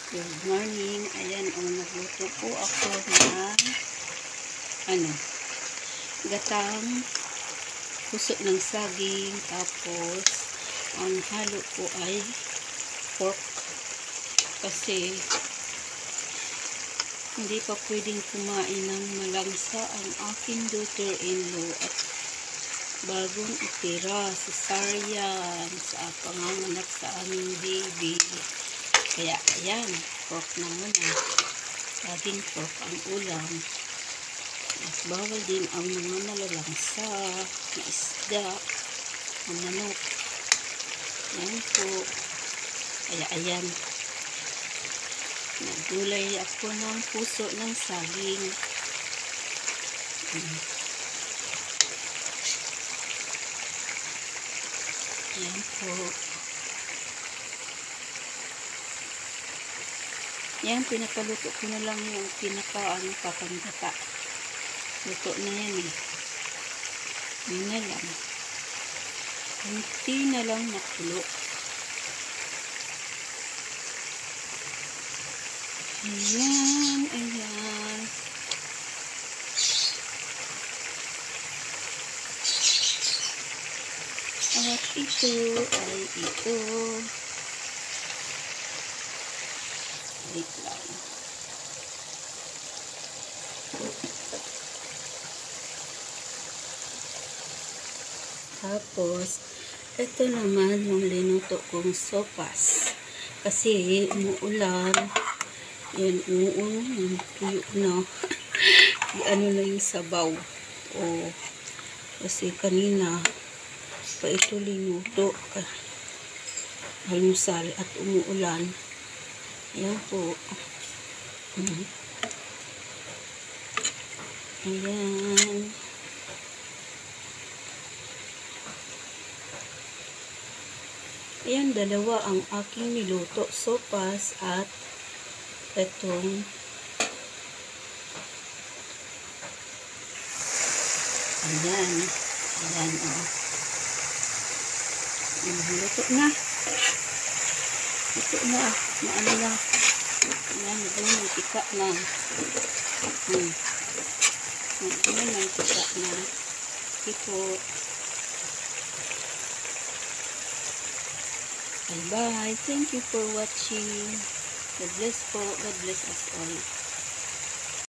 Good morning. Ayan, nagluto po ako ng gatang puso ng saging, tapos ang halo po ay pork kasi hindi pa pwedeng kumain ng malangsa ang aking daughter-in-law at bagong itira cesarean sa panganganak sa aming baby. Kaya ayan, pork na muna. Laging pork ang ulam. Mas bawal din ang mga malalangsa na isda, na manok. Ayan po. Kaya ayan, nagulay ako ng puso ng saging. Ayan po. Yan, pinapaluto ko na lang yung papangata. Luto na yan eh. Yun na lang. Kunti na lang nakulo. Ayan, ayan. At ito ay ito. Wait lang. Tapos, ito naman yung linuto kong sopas. Kasi, umuulan. Yan, umuulan. Tuyo na. Ano na yung sabaw. O, kasi kanina, pa ito linuto. Almusal at umuulan. Ayan po. Ayan. Ayan, dalawa ang aking niluto. Sopas at itong ayan. Ayan, o. Luto na. Luto na. Maano na. Ayan, may tika na. May tika na. Ito. Bye-bye. Thank you for watching. God bless po. God bless us all.